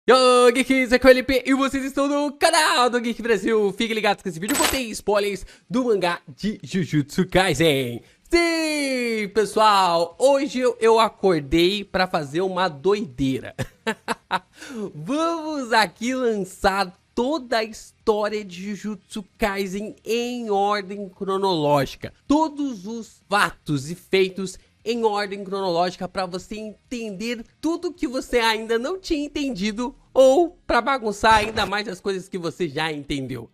Yo, Geeks, aqui é o LP e vocês estão no canal do Geek Brasil. Fiquem ligados que esse vídeo contém spoilers do mangá de Jujutsu Kaisen. Sim, pessoal, hoje eu acordei pra fazer uma doideira. Vamos aqui lançar toda a história de Jujutsu Kaisen em ordem cronológica. Todos os fatos e feitos em ordem cronológica para você entender tudo que você ainda não tinha entendido ou para bagunçar ainda mais as coisas que você já entendeu.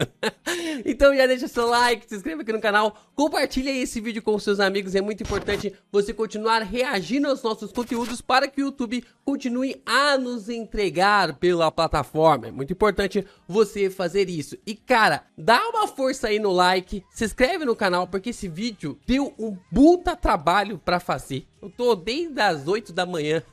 Então já deixa seu like, se inscreva aqui no canal, compartilha esse vídeo com seus amigos. É muito importante você continuar reagindo aos nossos conteúdos para que o YouTube continue a nos entregar pela plataforma. É muito importante você fazer isso. E cara, dá uma força aí no like, se inscreve no canal porque esse vídeo deu um puta trabalho para fazer. Eu tô desde as 8 da manhã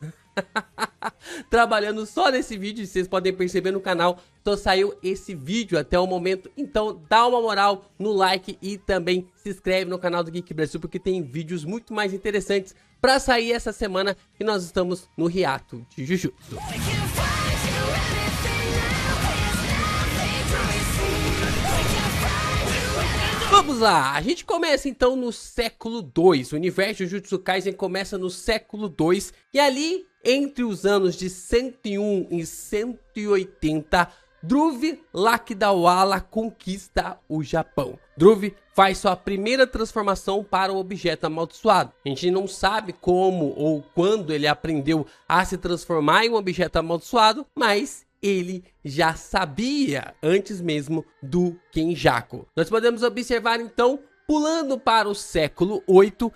trabalhando só nesse vídeo, vocês podem perceber no canal, só saiu esse vídeo até o momento. Então dá uma moral no like e também se inscreve no canal do Geek Brasil, porque tem vídeos muito mais interessantes pra sair essa semana que nós estamos no hiato de Jujutsu. Vamos lá, a gente começa então no século 2, o universo de Jujutsu Kaisen começa no século 2 e ali entre os anos de 101 e 180, Dhruv Lakdawala conquista o Japão. Dhruv faz sua primeira transformação para o objeto amaldiçoado. A gente não sabe como ou quando ele aprendeu a se transformar em um objeto amaldiçoado, mas ele já sabia antes mesmo do Kenjaku. Nós podemos observar então, pulando para o século 8,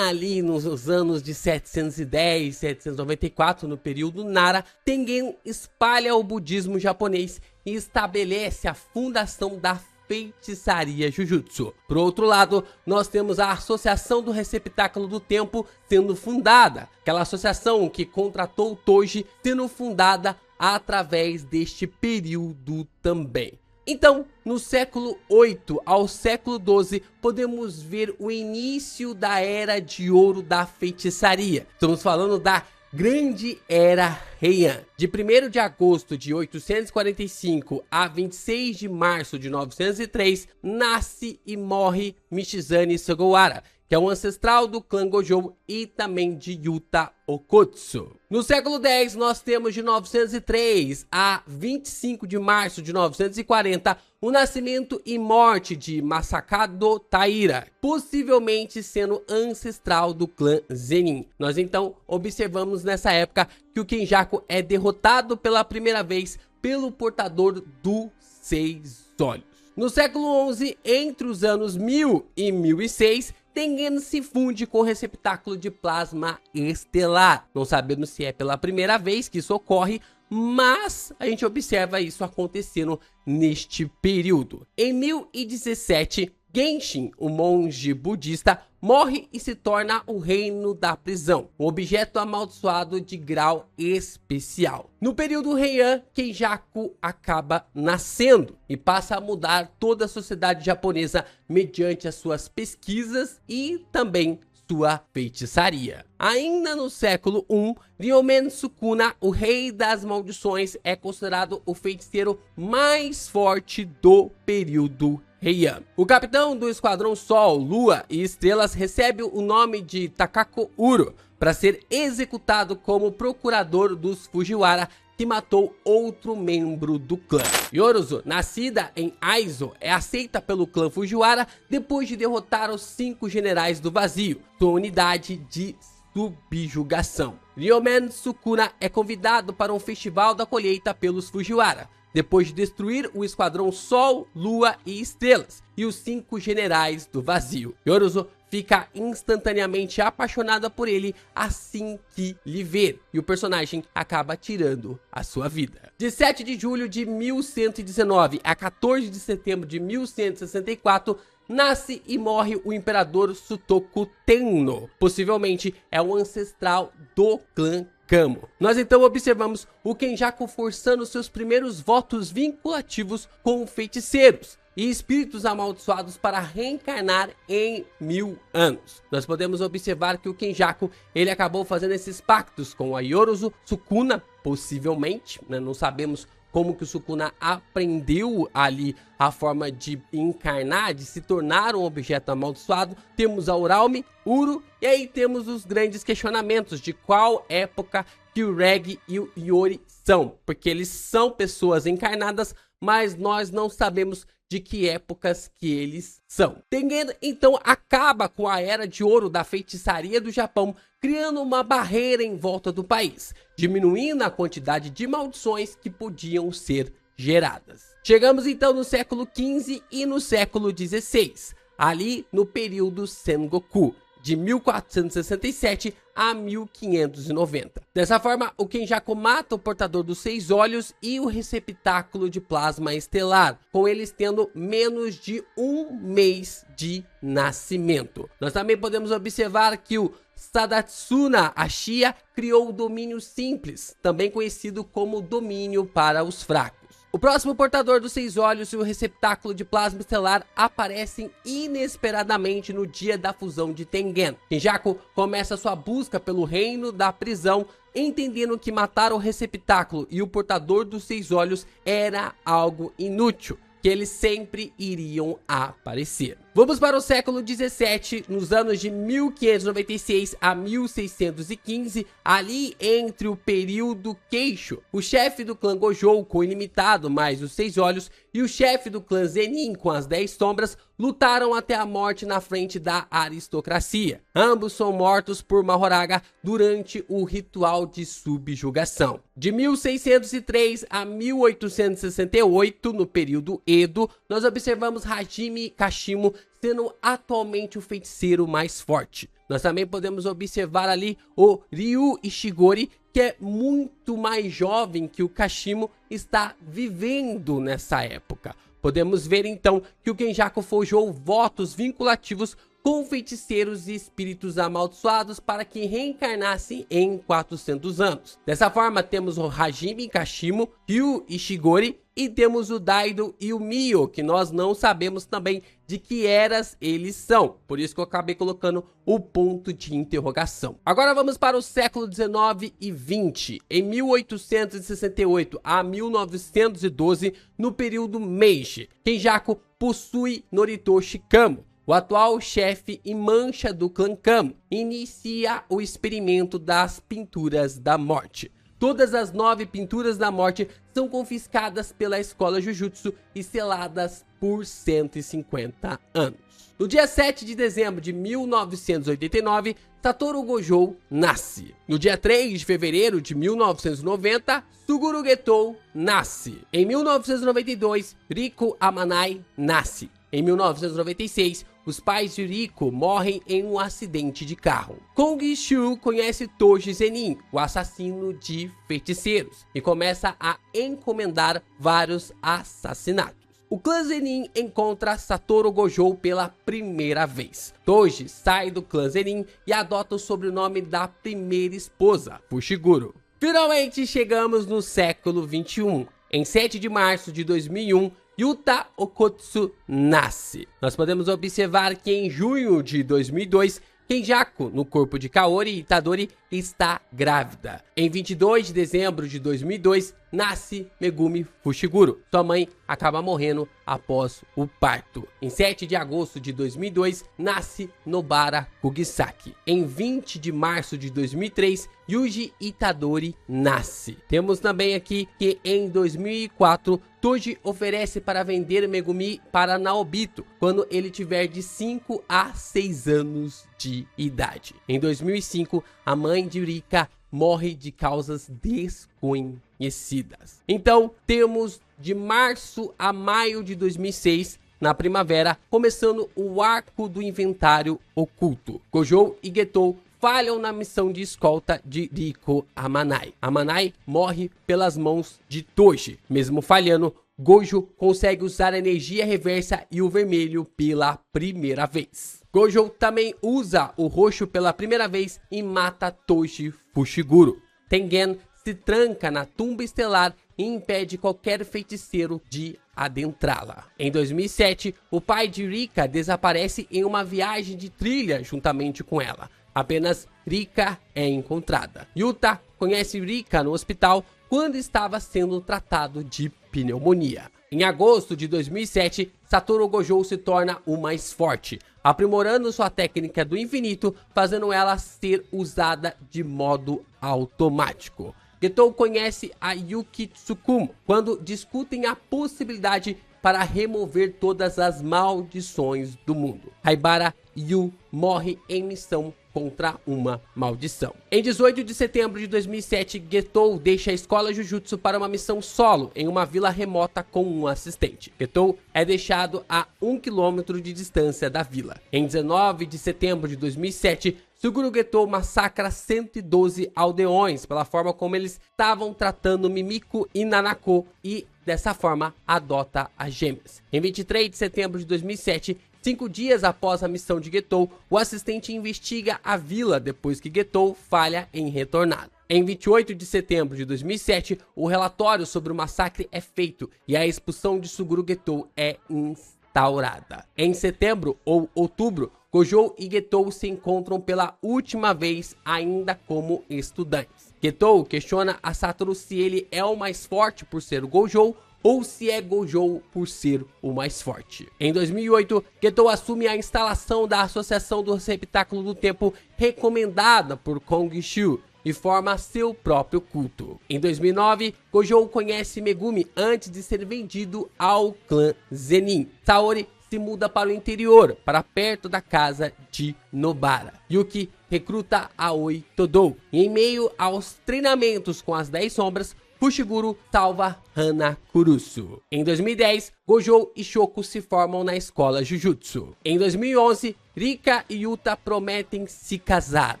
ali nos anos de 710, 794, no período Nara, Tengen espalha o budismo japonês e estabelece a fundação da feitiçaria Jujutsu. Por outro lado, nós temos a Associação do Receptáculo do Tempo sendo fundada, aquela associação que contratou o Toji sendo fundada através deste período também. Então, no século 8 ao século 12, podemos ver o início da Era de Ouro da Feitiçaria. Estamos falando da Grande Era Heian. De 1º de agosto de 845 a 26 de março de 903, nasce e morre Michizane Sugawara, que é um ancestral do clã Gojo e também de Yuta Okkotsu. No século 10, nós temos de 903 a 25 de março de 940, o nascimento e morte de Masakado Taira, possivelmente sendo ancestral do clã Zenin. Nós então observamos nessa época que o Kenjaku é derrotado pela primeira vez pelo portador dos 6 olhos. No século 11, entre os anos 1000 e 1006, Tengen se funde com o receptáculo de plasma estelar. Não sabemos se é pela primeira vez que isso ocorre, mas a gente observa isso acontecendo neste período. Em 1017, Genshin, o monge budista, morre e se torna o reino da prisão, um objeto amaldiçoado de grau especial. No período Heian, Kenjaku acaba nascendo e passa a mudar toda a sociedade japonesa mediante as suas pesquisas e também sua feitiçaria. Ainda no século 1, Ryomen Sukuna, o rei das maldições, é considerado o feiticeiro mais forte do período Heian. O capitão do esquadrão Sol, Lua e Estrelas recebe o nome de Takako Uro para ser executado como procurador dos Fujiwara, que matou outro membro do clã. Yorozu, nascida em Aizo, é aceita pelo clã Fujiwara depois de derrotar os 5 generais do vazio, sua unidade de subjugação. Ryomen Sukuna é convidado para um festival da colheita pelos Fujiwara, depois de destruir o esquadrão Sol, Lua e Estrelas e os 5 generais do vazio. Yorozu fica instantaneamente apaixonada por ele assim que lhe vê, e o personagem acaba tirando a sua vida. De 7 de julho de 1119 a 14 de setembro de 1164, nasce e morre o imperador Sutoku Tenno, possivelmente é um ancestral do clã Kamo. Nós então observamos o Kenjaku forçando seus primeiros votos vinculativos com feiticeiros, e espíritos amaldiçoados para reencarnar em 1000 anos. Nós podemos observar que o Kenjaku, ele acabou fazendo esses pactos com a Yorozu Sukuna, possivelmente, né? Não sabemos como que o Sukuna aprendeu ali a forma de encarnar, de se tornar um objeto amaldiçoado. Temos a Uraume, Uru, e aí temos os grandes questionamentos de qual época que o Reg e o Iori são, porque eles são pessoas encarnadas, mas nós não sabemos de que épocas que eles são. Tengen então acaba com a Era de Ouro da feitiçaria do Japão, criando uma barreira em volta do país, diminuindo a quantidade de maldições que podiam ser geradas. Chegamos então no século XV e no século XVI, ali no período Sengoku, de 1467 a 1590. Dessa forma, o Kenjaku mata o portador dos 6 olhos e o receptáculo de plasma estelar, com eles tendo menos de 1 mês de nascimento. Nós também podemos observar que o Sadatsuna Ashiya criou o domínio simples, também conhecido como domínio para os fracos. O próximo portador dos 6 olhos e o receptáculo de plasma estelar aparecem inesperadamente no dia da fusão de Tengen. Kenjaku começa sua busca pelo reino da prisão, entendendo que matar o receptáculo e o portador dos 6 olhos era algo inútil, que eles sempre iriam aparecer. Vamos para o século 17, nos anos de 1596 a 1615, ali entre o período Keisho. O chefe do clã Gojo com ilimitado mais os 6 olhos e o chefe do clã Zenin com as 10 sombras lutaram até a morte na frente da aristocracia. Ambos são mortos por Mahoraga durante o ritual de subjugação. De 1603 a 1868, no período Edo, nós observamos Hajime Kashimo sendo atualmente o feiticeiro mais forte. Nós também podemos observar ali o Ryu Ishigori, que é muito mais jovem que o Kashimo, está vivendo nessa época. Podemos ver então que o Kenjaku forjou votos vinculativos com feiticeiros e espíritos amaldiçoados para que reencarnassem em 400 anos. Dessa forma, temos o Hajime Kashimo, Ryu Ishigori, e temos o Daido e o Mio, que nós não sabemos também de que eras eles são. Por isso que eu acabei colocando o ponto de interrogação. Agora vamos para o século 19 e 20. Em 1868 a 1912, no período Meiji, Kenjaku possui Noritoshi Kamo, o atual chefe e mancha do clã Kamo, inicia o experimento das pinturas da morte. Todas as 9 pinturas da morte são confiscadas pela escola Jujutsu e seladas por 150 anos. No dia 7 de dezembro de 1989, Satoru Gojo nasce. No dia 3 de fevereiro de 1990, Suguru Getou nasce. Em 1992, Riko Amanai nasce. Em 1996, os pais de Riko morrem em um acidente de carro. Kong Shu conhece Toji Zenin, o assassino de feiticeiros, e começa a encomendar vários assassinatos. O clã Zenin encontra Satoru Gojo pela primeira vez. Toji sai do clã Zenin e adota o sobrenome da primeira esposa, Fushiguro. Finalmente chegamos no século 21. Em 7 de março de 2001, Yuta Okotsu nasce. Nós podemos observar que em junho de 2002, Kenjaku, no corpo de Kaori Itadori, está grávida. Em 22 de dezembro de 2002, nasce Megumi Fushiguro. Sua mãe acaba morrendo após o parto. Em 7 de agosto de 2002, nasce Nobara Kugisaki. Em 20 de março de 2003, Yuji Itadori nasce. Temos também aqui que em 2004, Toji oferece para vender Megumi para Naobito quando ele tiver de 5 a 6 anos de idade. Em 2005, a mãe de Rika morre de causas desconhecidas. Então, temos de março a maio de 2006, na primavera, começando o arco do inventário oculto. Gojo e Getou falham na missão de escolta de Riko Amanai. Amanai morre pelas mãos de Toji. Mesmo falhando, Gojo consegue usar a energia reversa e o vermelho pela primeira vez. Gojo também usa o roxo pela primeira vez e mata Toji Fushiguro. Tengen se tranca na tumba estelar e impede qualquer feiticeiro de adentrá-la. Em 2007, o pai de Rika desaparece em uma viagem de trilha juntamente com ela. Apenas Rika é encontrada. Yuta conhece Rika no hospital quando estava sendo tratado de pneumonia. Em agosto de 2007, Satoru Gojo se torna o mais forte, aprimorando sua técnica do infinito, fazendo ela ser usada de modo automático. Getou conhece a Yuki Tsukumo quando discutem a possibilidade para remover todas as maldições do mundo. Haibara Yu morre em missão contra uma maldição. Em 18 de setembro de 2007, Getou deixa a escola Jujutsu para uma missão solo em uma vila remota com um assistente. Getou é deixado a 1 km de distância da vila. Em 19 de setembro de 2007, Suguru Getou massacra 112 aldeões pela forma como eles estavam tratando Mimiko e Nanako e dessa forma adota as gêmeas. Em 23 de setembro de 2007, 5 dias após a missão de Getou, o assistente investiga a vila depois que Getou falha em retornar. Em 28 de setembro de 2007, o relatório sobre o massacre é feito e a expulsão de Suguru Getou é instaurada. Em setembro ou outubro, Gojo e Getou se encontram pela última vez ainda como estudantes. Getou questiona a Satoru se ele é o mais forte por ser o Gojo ou se é Gojo por ser o mais forte. Em 2008, Getou assume a instalação da Associação do Receptáculo do Tempo recomendada por Kongshu e forma seu próprio culto. Em 2009, Gojo conhece Megumi antes de ser vendido ao clã Zenin. Saori se muda para o interior, para perto da casa de Nobara. Yuki recruta Aoi Todou e em meio aos treinamentos com as 10 sombras, Fushiguro salva Hana Kurusu. Em 2010, Gojo e Shoko se formam na escola Jujutsu. Em 2011, Rika e Yuta prometem se casar.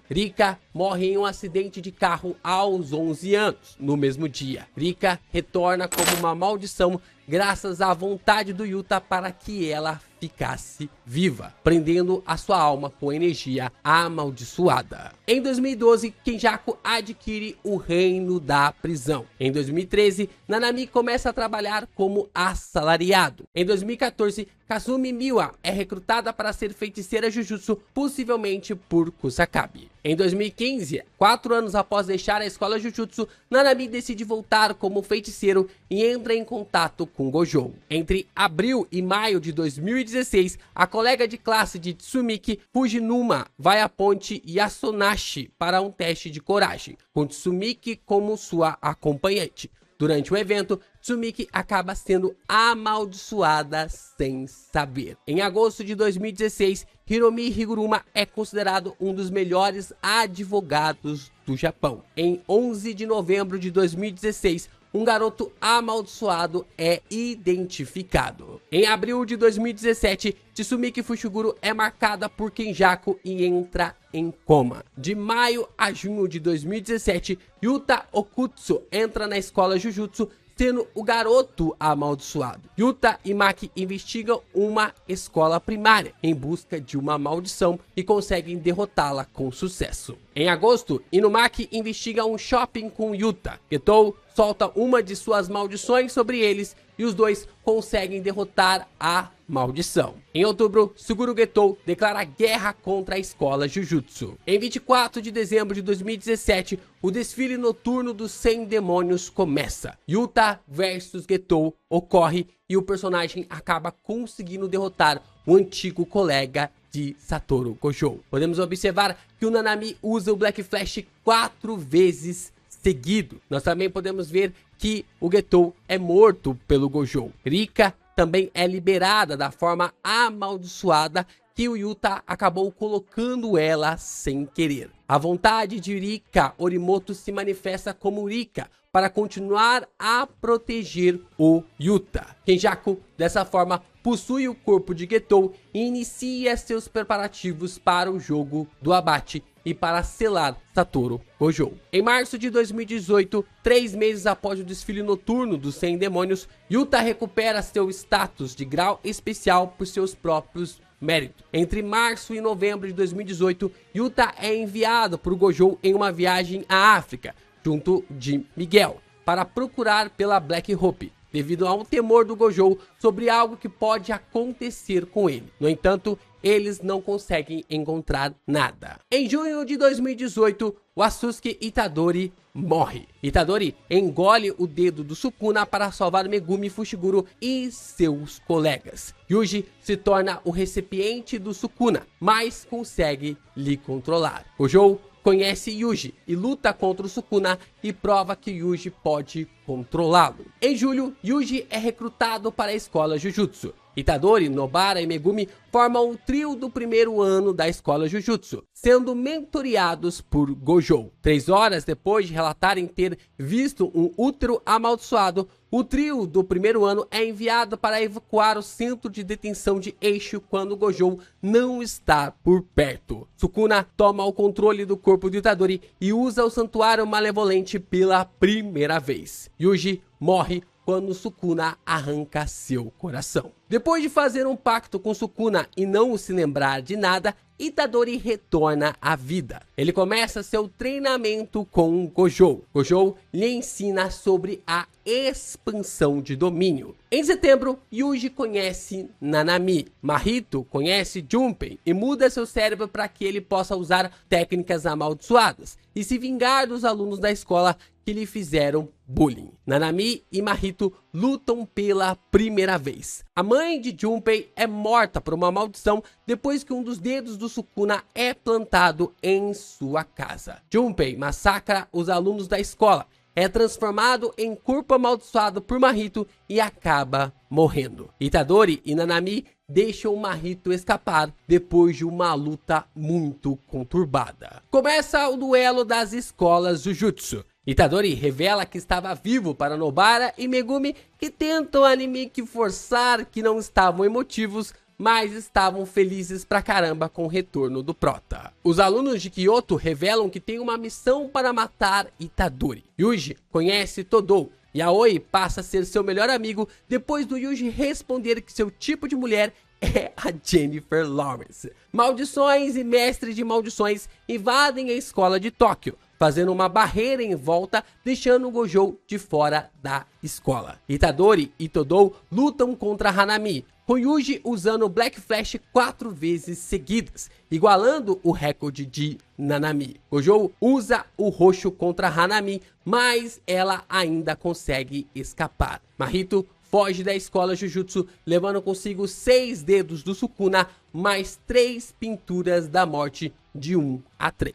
Rika morre em um acidente de carro aos 11 anos, no mesmo dia. Rika retorna como uma maldição graças à vontade do Yuta para que ela ficasse viva, prendendo a sua alma com energia amaldiçoada. Em 2012, Kenjaku adquire o reino da prisão. Em 2013, Nanami começa a trabalhar como assalariado. Em 2014, Kazumi Miwa é recrutada para ser feiticeira Jujutsu, possivelmente por Kusakabe. Em 2015, 4 anos após deixar a escola Jujutsu, Nanami decide voltar como feiticeiro e entra em contato com Gojo. Entre abril e maio de 2016, a colega de classe de Tsumiki, Fujinuma, vai à ponte Yasunashi para um teste de coragem, com Tsumiki como sua acompanhante. Durante o evento, Tsumiki acaba sendo amaldiçoada sem saber. Em agosto de 2016, Hiromi Higuruma é considerado um dos melhores advogados do Japão. Em 11 de novembro de 2016, um garoto amaldiçoado é identificado. Em abril de 2017, Tsumiki Fushiguro é marcada por Kenjaku e entra em coma. De maio a junho de 2017, Yuta Okutsu entra na escola Jujutsu, sendo o garoto amaldiçoado. Yuta e Maki investigam uma escola primária em busca de uma maldição e conseguem derrotá-la com sucesso. Em agosto, Inumaki investiga um shopping com Yuta. Getou solta uma de suas maldições sobre eles e os dois conseguem derrotar a maldição. Em outubro, Suguru Getou declara guerra contra a escola Jujutsu. Em 24 de dezembro de 2017, o desfile noturno dos 100 demônios começa. Yuta versus Getou ocorre e o personagem acaba conseguindo derrotar o antigo colega de Satoru Gojo. Podemos observar que o Nanami usa o Black Flash 4 vezes seguido. Nós também podemos ver que o Getou é morto pelo Gojo. Rika também é liberada da forma amaldiçoada que o Yuta acabou colocando ela sem querer. A vontade de Rika Orimoto se manifesta como Rika para continuar a proteger o Yuta. Kenjaku, dessa forma, possui o corpo de Getou e inicia seus preparativos para o jogo do abate e para selar Satoru Gojo. Em março de 2018, 3 meses após o desfile noturno dos 100 demônios, Yuta recupera seu status de grau especial por seus próprios méritos. Entre março e novembro de 2018, Yuta é enviado por Gojo em uma viagem à África, junto de Miguel, para procurar pela Black Hope, devido a um temor do Gojo sobre algo que pode acontecer com ele. No entanto, eles não conseguem encontrar nada. Em junho de 2018, o Asusuke Itadori morre. Itadori engole o dedo do Sukuna para salvar Megumi Fushiguro e seus colegas. Yuji se torna o recipiente do Sukuna, mas consegue lhe controlar. Gojo conhece Yuji e luta contra o Sukuna e prova que Yuji pode controlá-lo. Em julho, Yuji é recrutado para a escola Jujutsu. Itadori, Nobara e Megumi formam o trio do primeiro ano da escola Jujutsu, sendo mentoreados por Gojo. 3 horas depois de relatarem ter visto um útero amaldiçoado, o trio do primeiro ano é enviado para evacuar o centro de detenção de Eixo quando Gojo não está por perto. Sukuna toma o controle do corpo de Itadori e usa o santuário malevolente pela primeira vez. Yuji morre quando Sukuna arranca seu coração. Depois de fazer um pacto com Sukuna e não se lembrar de nada, Itadori retorna à vida. Ele começa seu treinamento com Gojo. Gojo lhe ensina sobre a expansão de domínio. Em setembro, Yuji conhece Nanami. Mahito conhece Junpei e muda seu cérebro para que ele possa usar técnicas amaldiçoadas e se vingar dos alunos da escola que lhe fizeram bullying. Nanami e Mahito lutam pela primeira vez. A mãe de Junpei é morta por uma maldição depois que um dos dedos do Sukuna é plantado em sua casa. Junpei massacra os alunos da escola, é transformado em corpo amaldiçoado por Mahito e acaba morrendo. Itadori e Nanami deixam Mahito escapar depois de uma luta muito conturbada. Começa o duelo das escolas Jujutsu. Itadori revela que estava vivo para Nobara e Megumi, que tentam Animiki forçar que não estavam emotivos, mas estavam felizes pra caramba com o retorno do prota. Os alunos de Kyoto revelam que tem uma missão para matar Itadori. Yuji conhece Todou e Aoi passa a ser seu melhor amigo depois do Yuji responder que seu tipo de mulher é a Jennifer Lawrence. Maldições e mestres de maldições invadem a escola de Tóquio, fazendo uma barreira em volta, deixando o Gojo de fora da escola. Itadori e Todou lutam contra Hanami, com Yuji usando o Black Flash 4 vezes seguidas, igualando o recorde de Nanami. Gojo usa o roxo contra Hanami, mas ela ainda consegue escapar. Mahito foge da escola Jujutsu, levando consigo 6 dedos do Sukuna, mais 3 pinturas da morte de 1 a 3.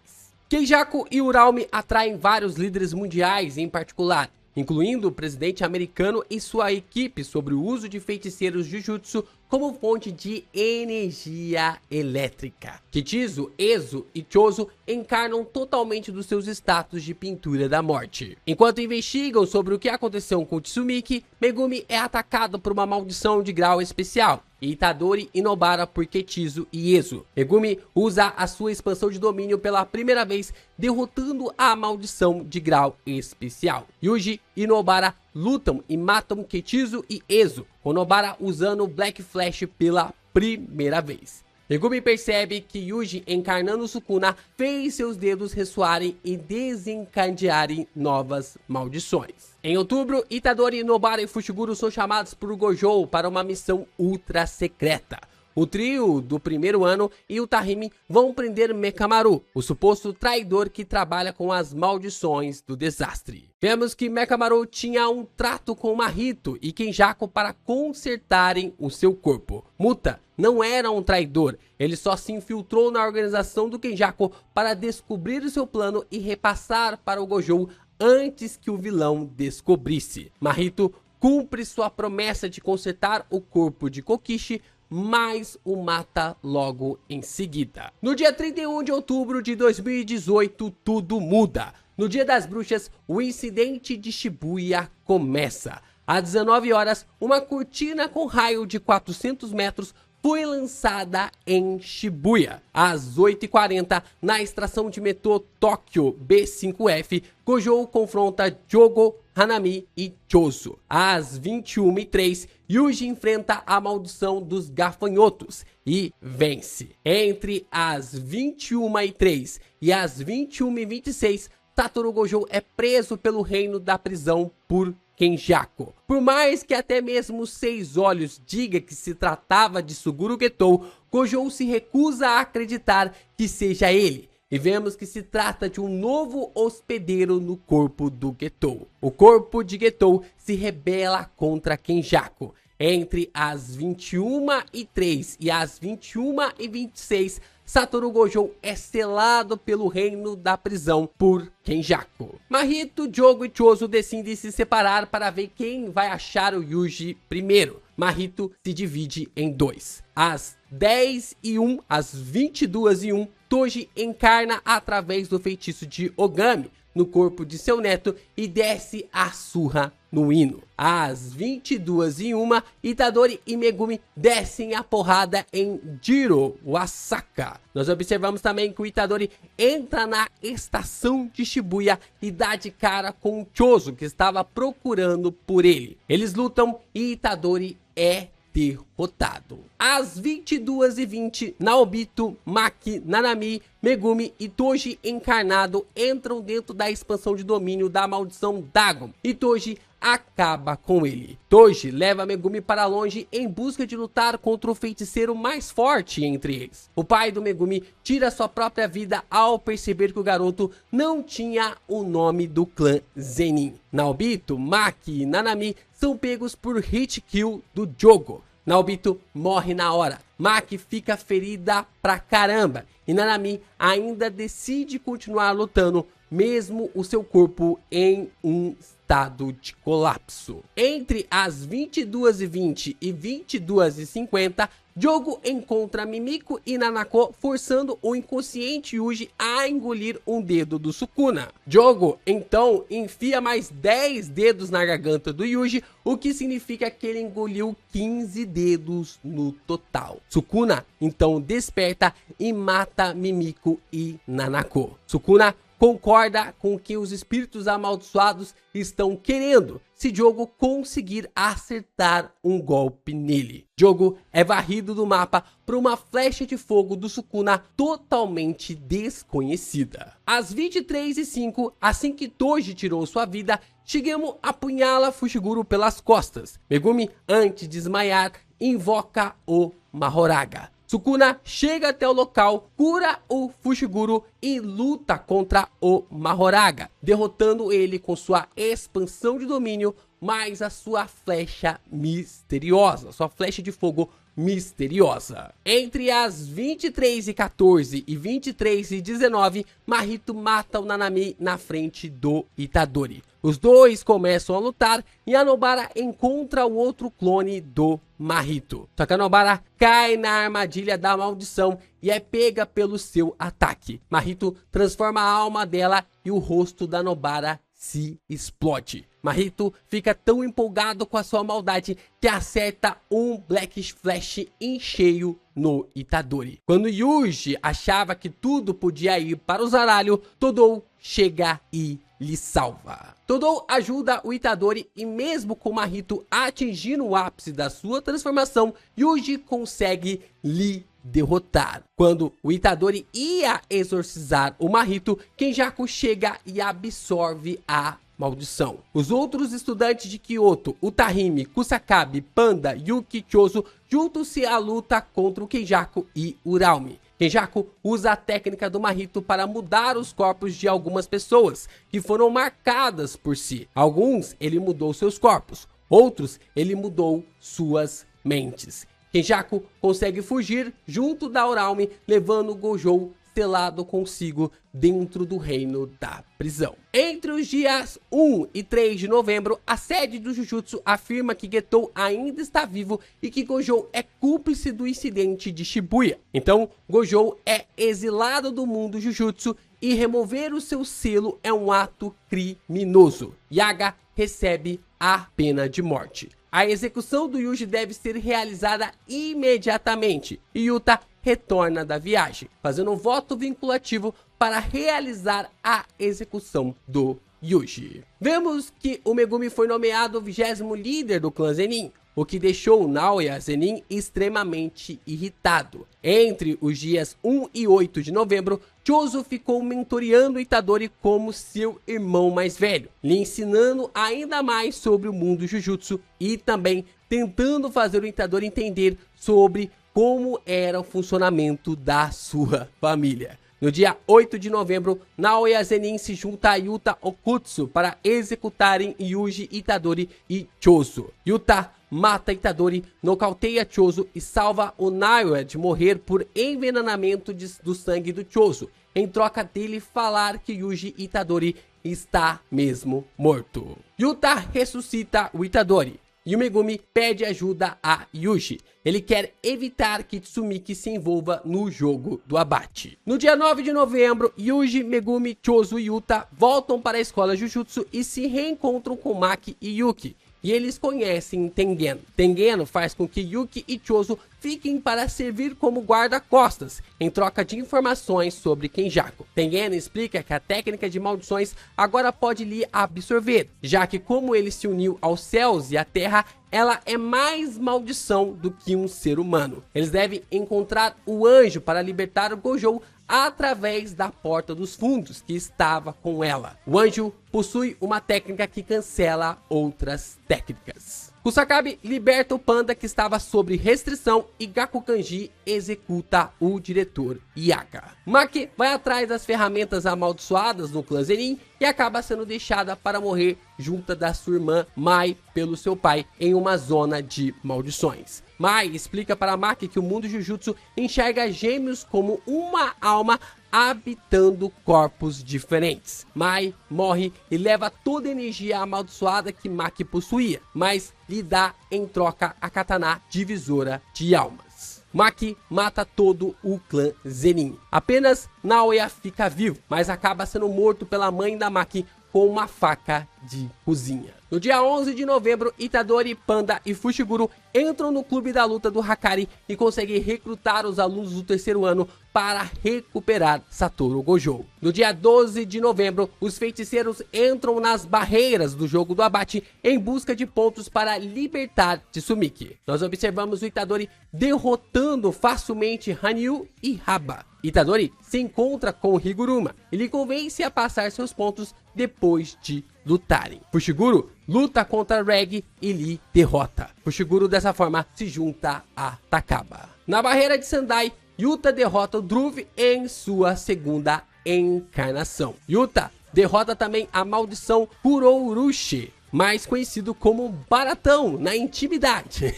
Kenjaku e Uraume atraem vários líderes mundiais em particular, incluindo o presidente americano e sua equipe, sobre o uso de feiticeiros Jujutsu como fonte de energia elétrica. Kichizu, Ezo e Chozo encarnam totalmente dos seus status de pintura da morte. Enquanto investigam sobre o que aconteceu com Tsumiki, Megumi é atacado por uma maldição de grau especial, e Itadori e Nobara por Kichizu e Ezo. Megumi usa a sua expansão de domínio pela primeira vez, derrotando a maldição de grau especial. Yuji e Nobara lutam e matam Kichizu e Ezo, com Nobara usando Black Flash pela primeira vez. Megumi percebe que Yuji, encarnando Sukuna, fez seus dedos ressoarem e desencadearem novas maldições. Em outubro, Itadori, Nobara e Fushiguro são chamados por Gojo para uma missão ultra secreta. O trio do primeiro ano e o Tahimi vão prender Mekamaru, o suposto traidor que trabalha com as maldições do desastre. Vemos que Mekamaru tinha um trato com Mahito e Kenjaku para consertarem o seu corpo. Muta não era um traidor, ele só se infiltrou na organização do Kenjaku para descobrir o seu plano e repassar para o Gojo antes que o vilão descobrisse. Mahito cumpre sua promessa de consertar o corpo de Kokishi, mas o mata logo em seguida. No dia 31 de outubro de 2018, tudo muda. No Dia das Bruxas, o incidente de Shibuya começa. Às 19 horas, uma cortina com raio de 400 metros foi lançada em Shibuya. Às 8h40, na estação de metrô Tóquio B5F, Gojo confronta Jogo, Hanami e Chozo. Às 21h03, Yuji enfrenta a maldição dos gafanhotos e vence. Entre as 21h03 e as 21h26, Satoru Gojo é preso pelo reino da prisão por Kenjaku. Por mais que até mesmo Seis Olhos diga que se tratava de Suguru Getou, Gojo se recusa a acreditar que seja ele. E vemos que se trata de um novo hospedeiro no corpo do Getou. O corpo de Getou se rebela contra Kenjaku. Entre as 21h03 e as 21h26, Satoru Gojo é selado pelo reino da prisão por Kenjaku. Mahito, Jogo e Chozo decidem se separar para ver quem vai achar o Yuji primeiro. Mahito se divide em dois. Às 10h01, às 22h01, Toji encarna através do feitiço de Ogami no corpo de seu neto e desce a surra no Ino. Às 22h01, Itadori e Megumi descem a porrada em Jiro Wasaka. Nós observamos também que o Itadori entra na estação de Shibuya e dá de cara com o Chozo, que estava procurando por ele. Eles lutam e Itadori é derrotado. Às 22h20, Naobito, Maki, Nanami, Megumi e Toji encarnado entram dentro da expansão de domínio da maldição Dagon e Toji acaba com ele. Toji leva Megumi para longe em busca de lutar contra o feiticeiro mais forte entre eles. O pai do Megumi tira sua própria vida ao perceber que o garoto não tinha o nome do clã Zenin. Naobito, Maki e Nanami são pegos por hit kill do Jogo. Naobito morre na hora, Maki fica ferida pra caramba e Nanami ainda decide continuar lutando, mesmo o seu corpo em um estado de colapso. Entre as 22h20 e 22h50, Jogo encontra Mimiko e Nanako forçando o inconsciente Yuji a engolir um dedo do Sukuna. Jogo então enfia mais 10 dedos na garganta do Yuji, o que significa que ele engoliu 15 dedos no total. Sukuna então desperta e mata Mimiko e Nanako. Sukuna concorda com o que os espíritos amaldiçoados estão querendo, se Jogo conseguir acertar um golpe nele. Jogo é varrido do mapa por uma flecha de fogo do Sukuna totalmente desconhecida. Às 23h05, assim que Toji tirou sua vida, Shigemo apunhala Fushiguro pelas costas. Megumi, antes de desmaiar, invoca o Mahoraga. Sukuna chega até o local, cura o Fushiguro e luta contra o Mahoraga, derrotando ele com sua expansão de domínio, mais a sua flecha misteriosa, sua flecha de fogo misteriosa. Entre as 23h14 e 23h19, Mahito mata o Nanami na frente do Itadori. Os dois começam a lutar e a Nobara encontra o outro clone do Mahito. Só que a Nobara cai na armadilha da maldição e é pega pelo seu ataque. Mahito transforma a alma dela e o rosto da Nobara se explode. Mahito fica tão empolgado com a sua maldade que acerta um Black Flash em cheio no Itadori. Quando Yuji achava que tudo podia ir para o zaralho, Todou chega e lhe salva. Todou ajuda o Itadori e mesmo com Mahito atingindo o ápice da sua transformação, Yuji consegue lhe derrotar. Quando o Itadori ia exorcizar o Mahito, Kenjaku chega e absorve a maldição. Os outros estudantes de Kyoto, Utahime, Kusakabe, Panda, Yuki, Chozo, juntam-se à luta contra o Kenjaku e Uraume. Kenjaku usa a técnica do Mahito para mudar os corpos de algumas pessoas que foram marcadas por si. Alguns ele mudou seus corpos, outros ele mudou suas mentes. Kenjaku consegue fugir junto da Uraume, levando Gojo selado consigo dentro do reino da prisão. Entre os dias 1 e 3 de novembro, a sede do Jujutsu afirma que Getou ainda está vivo e que Gojo é cúmplice do incidente de Shibuya. Então, Gojo é exilado do mundo Jujutsu e remover o seu selo é um ato criminoso. Yaga recebe a pena de morte. A execução do Yuji deve ser realizada imediatamente e Yuta retorna da viagem, fazendo um voto vinculativo para realizar a execução do Yuji. Vemos que o Megumi foi nomeado o 20º líder do clã Zenin, o que deixou Naoya Zenin extremamente irritado. Entre os dias 1 e 8 de novembro, Choso ficou mentoreando Itadori como seu irmão mais velho, lhe ensinando ainda mais sobre o mundo Jujutsu e também tentando fazer o Itadori entender sobre como era o funcionamento da sua família. No dia 8 de novembro, Naoya Zenin se junta a Yuta Okkotsu para executarem Yuji, Itadori e Choso. Yuta mata Itadori, nocauteia Choso e salva o Naoya de morrer por envenenamento do sangue do Choso, em troca dele falar que Yuji Itadori está mesmo morto. Yuta ressuscita o Itadori e o Megumi pede ajuda a Yuji. Ele quer evitar que Tsumiki se envolva no jogo do abate. No dia 9 de novembro, Yuji, Megumi, Choso e Yuta voltam para a escola Jujutsu e se reencontram com Maki e Yuki. E eles conhecem Tengen. Tengen faz com que Yuki e Choso fiquem para servir como guarda-costas, em troca de informações sobre Kenjaku. Tengen explica que a técnica de maldições agora pode lhe absorver, já que como ele se uniu aos céus e à terra, ela é mais maldição do que um ser humano. Eles devem encontrar o anjo para libertar o Gojo através da porta dos fundos que estava com ela. O anjo possui uma técnica que cancela outras técnicas. Kusakabe liberta o panda que estava sob restrição e Gakukanji executa o diretor Yaka. Maki vai atrás das ferramentas amaldiçoadas no clã Zenin e acaba sendo deixada para morrer junto da sua irmã Mai pelo seu pai em uma zona de maldições. Mai explica para Maki que o mundo Jujutsu enxerga gêmeos como uma alma habitando corpos diferentes. Mai morre e leva toda a energia amaldiçoada que Maki possuía, mas lhe dá em troca a katana divisora de almas. Maki mata todo o clã Zenin. Apenas Naoya fica vivo, mas acaba sendo morto pela mãe da Maki com uma faca de cozinha. No dia 11 de novembro, Itadori, Panda e Fushiguro entram no clube da luta do Hakari e conseguem recrutar os alunos do terceiro ano para recuperar Satoru Gojo. No dia 12 de novembro, os feiticeiros entram nas barreiras do jogo do abate em busca de pontos para libertar Tsumiki. Nós observamos o Itadori derrotando facilmente Hanyu e Haba. Itadori se encontra com Higuruma e lhe convence a passar seus pontos depois de lutarem. Fushiguro luta contra Reg e lhe derrota. Fushiguro dessa forma se junta a Takaba. Na barreira de Sendai, Yuta derrota o Druv em sua segunda encarnação. Yuta derrota também a maldição Kurourushi, mais conhecido como Baratão na intimidade,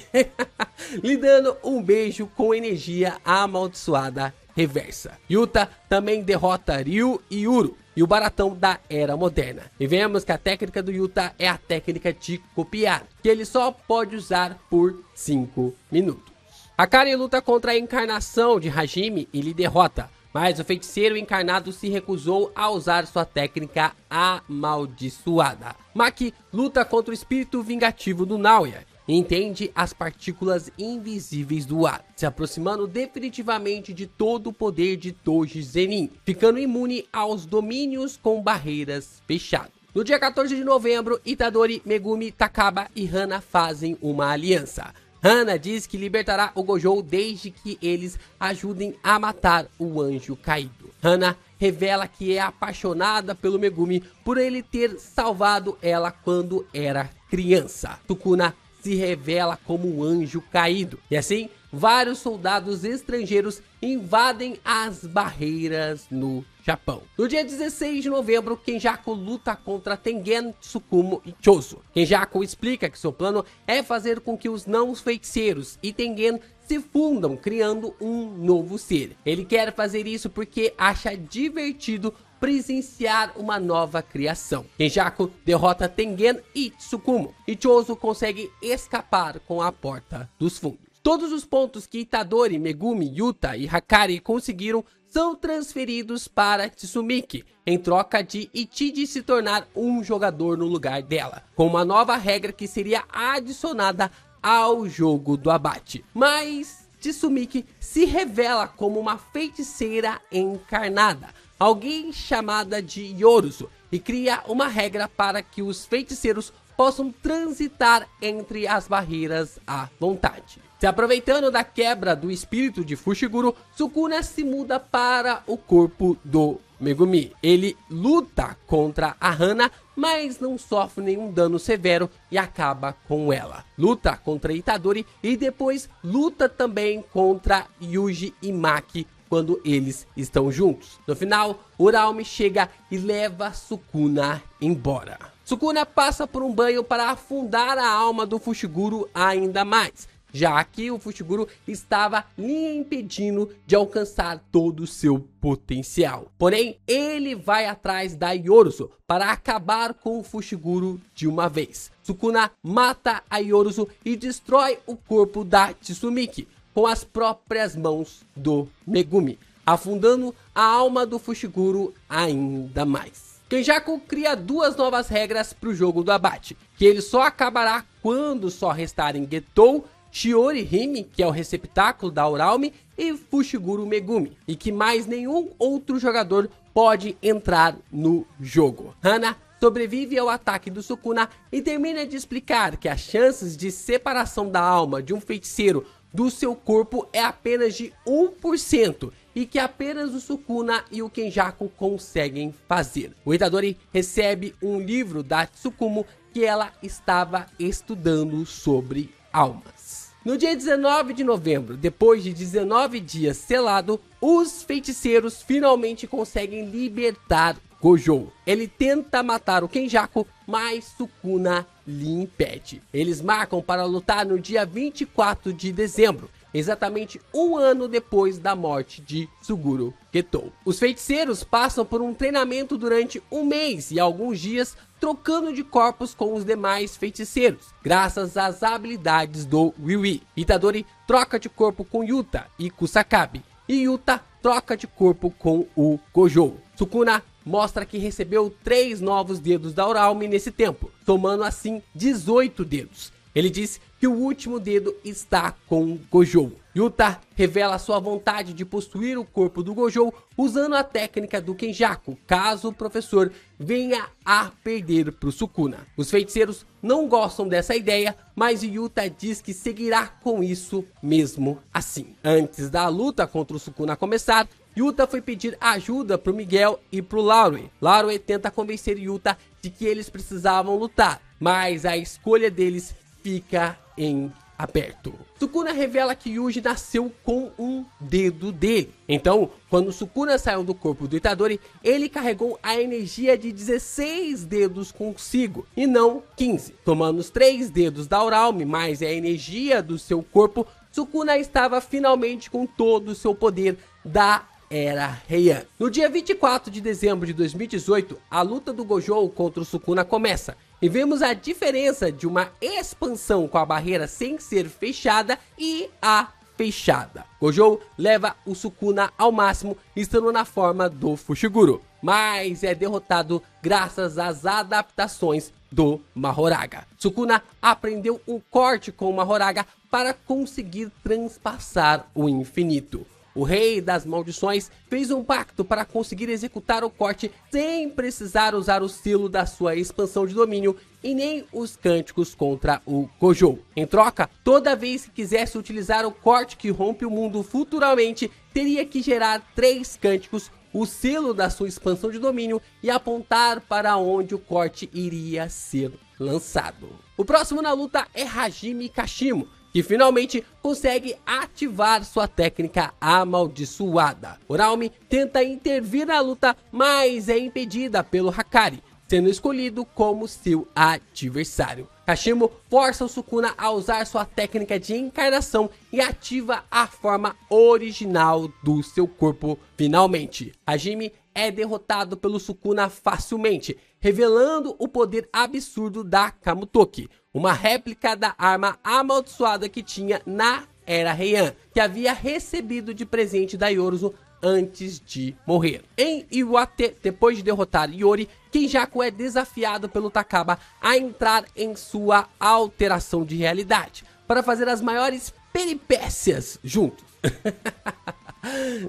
lhe dando um beijo com energia amaldiçoada reversa. Yuta também derrota Ryu e Uru e o Baratão da Era Moderna. E vemos que a técnica do Yuta é a técnica de copiar, que ele só pode usar por 5 minutos. Hakari luta contra a encarnação de Hajime e lhe derrota, mas o feiticeiro encarnado se recusou a usar sua técnica amaldiçoada. Maki luta contra o espírito vingativo do Naoya e entende as partículas invisíveis do ar, se aproximando definitivamente de todo o poder de Toji Zenin, ficando imune aos domínios com barreiras fechadas. No dia 14 de novembro, Itadori, Megumi, Takaba e Hana fazem uma aliança. Hana diz que libertará o Gojo desde que eles ajudem a matar o anjo caído. Hana revela que é apaixonada pelo Megumi por ele ter salvado ela quando era criança. Sukuna se revela como um anjo caído. E assim, vários soldados estrangeiros invadem as barreiras no Japão. No dia 16 de novembro, Kenjaku luta contra Tengen, Tsukumo e Choso. Kenjaku explica que seu plano é fazer com que os não-feiticeiros e Tengen se fundam, criando um novo ser. Ele quer fazer isso porque acha divertido presenciar uma nova criação. Kenjaku derrota Tengen e Tsukumo, e Choso consegue escapar com a porta dos fundos. Todos os pontos que Itadori, Megumi, Yuta e Hakari conseguiram são transferidos para Tsumiki, em troca de Ichiji se tornar um jogador no lugar dela, com uma nova regra que seria adicionada ao jogo do abate. Mas Tsumiki se revela como uma feiticeira encarnada, alguém chamada de Yoruzu, e cria uma regra para que os feiticeiros possam transitar entre as barreiras à vontade. Se aproveitando da quebra do espírito de Fushiguro, Sukuna se muda para o corpo do Megumi. Ele luta contra a Hana, mas não sofre nenhum dano severo e acaba com ela. Luta contra Itadori e depois luta também contra Yuji e Maki quando eles estão juntos. No final, Uraume chega e leva Sukuna embora. Sukuna passa por um banho para afundar a alma do Fushiguro ainda mais, já que o Fushiguro estava lhe impedindo de alcançar todo o seu potencial. Porém, ele vai atrás da Yoruzu para acabar com o Fushiguro de uma vez. Sukuna mata a Yoruzu e destrói o corpo da Tsumiki com as próprias mãos do Megumi, afundando a alma do Fushiguro ainda mais. Kenjaku cria duas novas regras para o jogo do abate, que ele só acabará quando só restarem Getou, Shiori Hime, que é o receptáculo da Uraume, e Fushiguro Megumi, e que mais nenhum outro jogador pode entrar no jogo. Hana sobrevive ao ataque do Sukuna e termina de explicar que as chances de separação da alma de um feiticeiro do seu corpo é apenas de 1% e que apenas o Sukuna e o Kenjaku conseguem fazer. O Itadori recebe um livro da Tsukumo que ela estava estudando sobre almas. No dia 19 de novembro, depois de 19 dias selado, os feiticeiros finalmente conseguem libertar Gojo. Ele tenta matar o Kenjaku, mas Sukuna lhe impede. Eles marcam para lutar no dia 24 de dezembro, exatamente um ano depois da morte de Suguru Getou. Os feiticeiros passam por um treinamento durante um mês e alguns dias trocando de corpos com os demais feiticeiros, graças às habilidades do Wiwi. Itadori troca de corpo com Yuta e Kusakabe, e Yuta troca de corpo com o Gojo. Sukuna mostra que recebeu 3 novos dedos da Uraume nesse tempo, somando assim 18 dedos. Ele diz que o último dedo está com Gojo. Yuta revela sua vontade de possuir o corpo do Gojo usando a técnica do Kenjaku, caso o professor venha a perder para o Sukuna. Os feiticeiros não gostam dessa ideia, mas Yuta diz que seguirá com isso mesmo assim. Antes da luta contra o Sukuna começar, Yuta foi pedir ajuda para o Miguel e para o Laurue. Laurue tenta convencer Yuta de que eles precisavam lutar, mas a escolha deles fica em aberto. Sukuna revela que Yuji nasceu com um dedo dele. Então, quando Sukuna saiu do corpo do Itadori, ele carregou a energia de 16 dedos consigo, e não 15. Tomando os 3 dedos da Uraume, mais a energia do seu corpo, Sukuna estava finalmente com todo o seu poder da Era Heian. No dia 24 de dezembro de 2018, a luta do Gojo contra o Sukuna começa. E vemos a diferença de uma expansão com a barreira sem ser fechada e a fechada. Gojo leva o Sukuna ao máximo, estando na forma do Fushiguro, mas é derrotado graças às adaptações do Mahoraga. Sukuna aprendeu um corte com o Mahoraga para conseguir transpassar o infinito. O rei das maldições fez um pacto para conseguir executar o corte sem precisar usar o selo da sua expansão de domínio e nem os cânticos contra o Gojo. Em troca, toda vez que quisesse utilizar o corte que rompe o mundo futuramente, teria que gerar 3 cânticos, o selo da sua expansão de domínio e apontar para onde o corte iria ser lançado. O próximo na luta é Hajime Kashimo, que finalmente consegue ativar sua técnica amaldiçoada. Uraume tenta intervir na luta, mas é impedida pelo Hakari, sendo escolhido como seu adversário. Kashimo força o Sukuna a usar sua técnica de encarnação e ativa a forma original do seu corpo finalmente. Hajime é derrotado pelo Sukuna facilmente, revelando o poder absurdo da Kamutoki, uma réplica da arma amaldiçoada que tinha na Era Heian, que havia recebido de presente da Yoruzu antes de morrer. Em Iwate, depois de derrotar Iori, Kenjaku é desafiado pelo Takaba a entrar em sua alteração de realidade, para fazer as maiores peripécias juntos.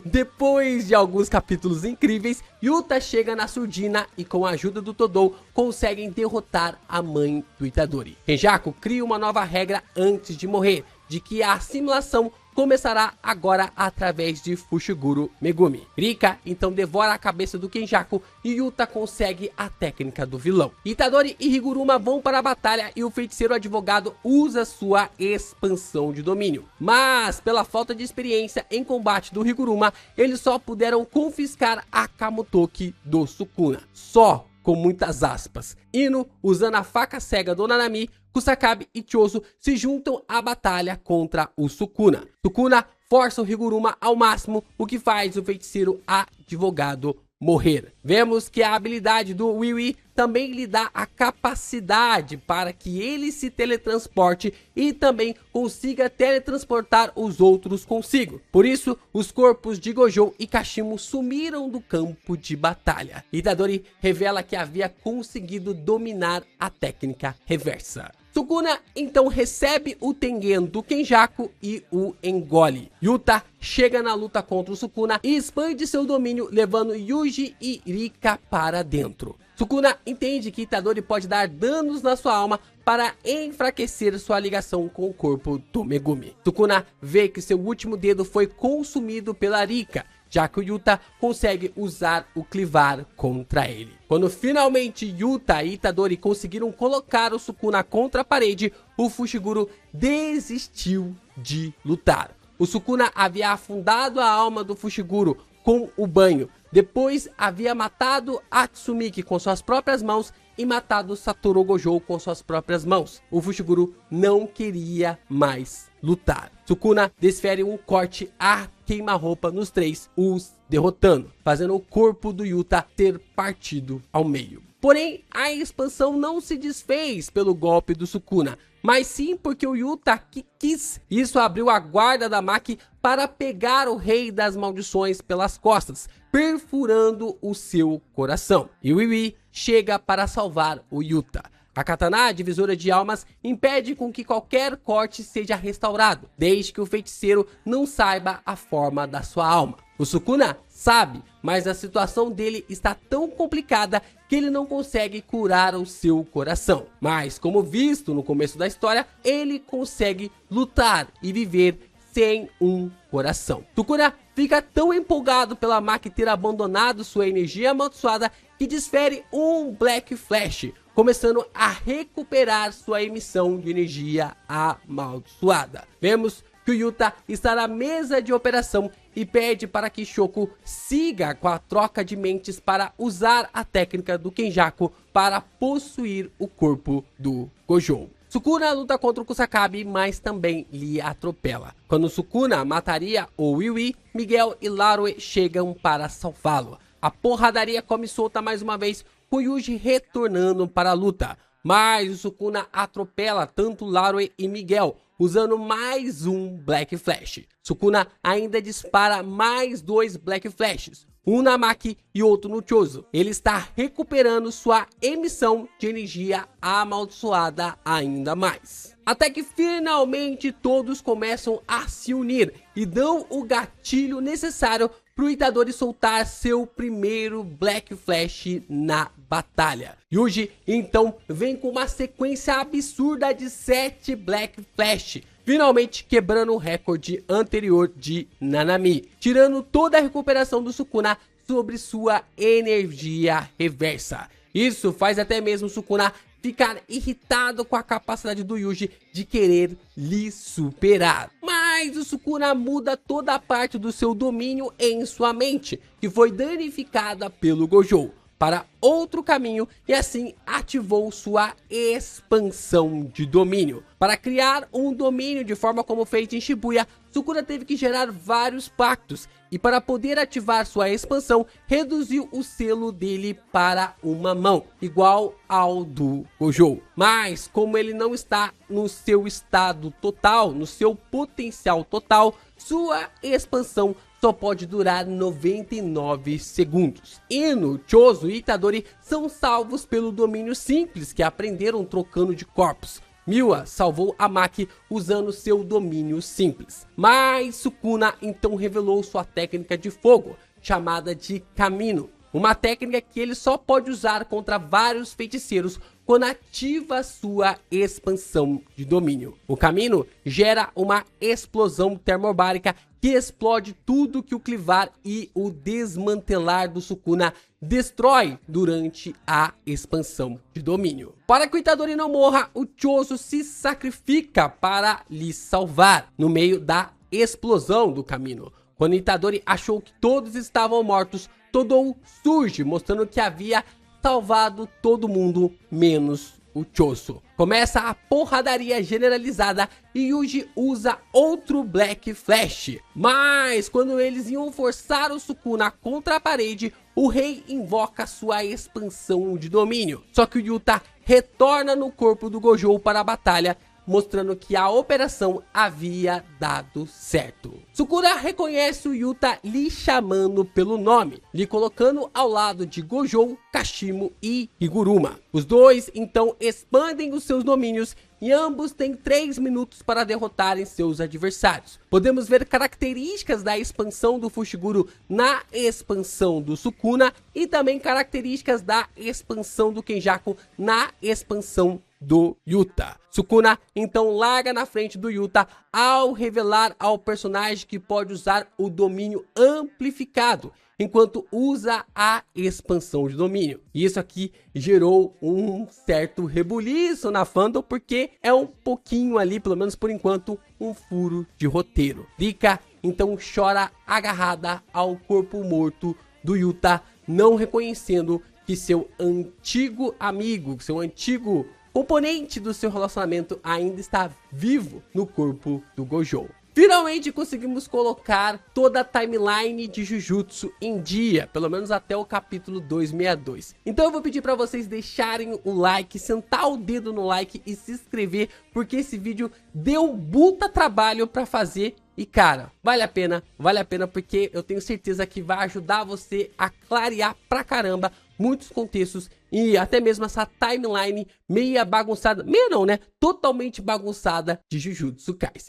Depois de alguns capítulos incríveis, Yuta chega na surdina e com a ajuda do Todou conseguem derrotar a mãe do Itadori. Kenjaku cria uma nova regra antes de morrer, de que a assimilação começará agora através de Fushiguro Megumi. Rika então devora a cabeça do Kenjaku e Yuta consegue a técnica do vilão. Itadori e Higuruma vão para a batalha e o feiticeiro advogado usa sua expansão de domínio. Mas, pela falta de experiência em combate do Higuruma, eles só puderam confiscar a Kamutoki do Sukuna. Só, com muitas aspas. Ino, usando a faca cega do Nanami, Kusakabe e Choso se juntam à batalha contra o Sukuna. Sukuna força o Higuruma ao máximo, o que faz o feiticeiro advogado morrer. Vemos que a habilidade do Wiwi também lhe dá a capacidade para que ele se teletransporte e também consiga teletransportar os outros consigo. Por isso, os corpos de Gojo e Kashimo sumiram do campo de batalha. Itadori revela que havia conseguido dominar a técnica reversa. Sukuna então recebe o Tengen do Kenjaku e o engole. Yuta chega na luta contra o Sukuna e expande seu domínio, levando Yuji e Rika para dentro. Sukuna entende que Itadori pode dar danos na sua alma para enfraquecer sua ligação com o corpo do Megumi. Sukuna vê que seu último dedo foi consumido pela Rika, já que o Yuta consegue usar o clivar contra ele. Quando finalmente Yuta e Itadori conseguiram colocar o Sukuna contra a parede, o Fushiguro desistiu de lutar. O Sukuna havia afundado a alma do Fushiguro com o banho. Depois havia matado a Tsumiki com suas próprias mãos e matado Satoru Gojo com suas próprias mãos. O Fushiguro não queria mais lutar. Sukuna desfere um corte a queima-roupa nos três, os derrotando, fazendo o corpo do Yuta ter partido ao meio. Porém, a expansão não se desfez pelo golpe do Sukuna, mas sim porque o Yuta quis. Isso abriu a guarda da Maki para pegar o Rei das Maldições pelas costas, perfurando o seu coração. E o Wiwi chega para salvar o Yuta. A katana, divisora de almas, impede com que qualquer corte seja restaurado, desde que o feiticeiro não saiba a forma da sua alma. O Sukuna sabe, mas a situação dele está tão complicada que ele não consegue curar o seu coração. Mas, como visto no começo da história, ele consegue lutar e viver sem um coração. Sukuna fica tão empolgado pela Maki ter abandonado sua energia amaldiçoada que desfere um Black Flash, começando a recuperar sua emissão de energia amaldiçoada. Vemos que o Yuta está na mesa de operação e pede para que Shoko siga com a troca de mentes para usar a técnica do Kenjaku para possuir o corpo do Gojo. Sukuna luta contra o Kusakabe, mas também lhe atropela. Quando Sukuna mataria o Wiwi, Miguel e Larue chegam para salvá-lo. A porradaria come solta mais uma vez, com Yuji retornando para a luta. Mas o Sukuna atropela tanto Larue e Miguel, usando mais um Black Flash. Sukuna ainda dispara mais 2 Black Flashes, um na Maki e outro no Choso. Ele está recuperando sua emissão de energia amaldiçoada ainda mais. Até que finalmente todos começam a se unir e dão o gatilho necessário para o Itadori soltar seu primeiro Black Flash na batalha. Yuji então vem com uma sequência absurda de 7 Black Flash, finalmente quebrando o recorde anterior de Nanami, tirando toda a recuperação do Sukuna sobre sua energia reversa. Isso faz até mesmo o Sukuna ficar irritado com a capacidade do Yuji de querer lhe superar. Mas o Sukuna muda toda a parte do seu domínio em sua mente, que foi danificada pelo Gojo, para outro caminho e assim ativou sua expansão de domínio. Para criar um domínio de forma como feito em Shibuya, Sukuna teve que gerar vários pactos e para poder ativar sua expansão, reduziu o selo dele para uma mão, igual ao do Gojo. Mas como ele não está no seu estado total, no seu potencial total, sua expansão só pode durar 99 segundos. Ino, Choso e Itadori são salvos pelo domínio simples que aprenderam trocando de corpos. Miwa salvou a Maki usando seu domínio simples. Mas Sukuna então revelou sua técnica de fogo, chamada de Kamino. Uma técnica que ele só pode usar contra vários feiticeiros quando ativa sua expansão de domínio. O Kamino gera uma explosão termobárica que explode tudo que o clivar e o desmantelar do Sukuna destrói durante a expansão de domínio. Para que o Itadori não morra, o Choso se sacrifica para lhe salvar no meio da explosão do Kamino. Quando Itadori achou que todos estavam mortos, Todou surge, mostrando que havia salvado todo mundo, menos o Choso. Começa a porradaria generalizada e Yuji usa outro Black Flash. Mas quando eles iam forçar o Sukuna contra a parede, o rei invoca sua expansão de domínio. Só que o Yuta retorna no corpo do Gojo para a batalha, mostrando que a operação havia dado certo. Sukuna reconhece o Yuta lhe chamando pelo nome, lhe colocando ao lado de Gojo, Kashimo e Higuruma. Os dois então expandem os seus domínios e ambos têm 3 minutos para derrotarem seus adversários. Podemos ver características da expansão do Fushiguro na expansão do Sukuna e também características da expansão do Kenjaku na expansão do Yuta. Sukuna então larga na frente do Yuta ao revelar ao personagem que pode usar o domínio amplificado, enquanto usa a expansão de domínio. E isso aqui gerou um certo rebuliço na fandom, porque é um pouquinho ali, pelo menos por enquanto, um furo de roteiro. Rika então chora agarrada ao corpo morto do Yuta, não reconhecendo que seu antigo amigo, seu antigo componente do seu relacionamento ainda está vivo no corpo do Gojo. Finalmente conseguimos colocar toda a timeline de Jujutsu em dia, pelo menos até o capítulo 262. Então eu vou pedir para vocês deixarem o like, sentar o dedo no like e se inscrever, porque esse vídeo deu um puta trabalho para fazer. E cara, vale a pena porque eu tenho certeza que vai ajudar você a clarear pra caramba muitos contextos e até mesmo essa timeline meia bagunçada, meia não, né? Totalmente bagunçada de Jujutsu Kaisen.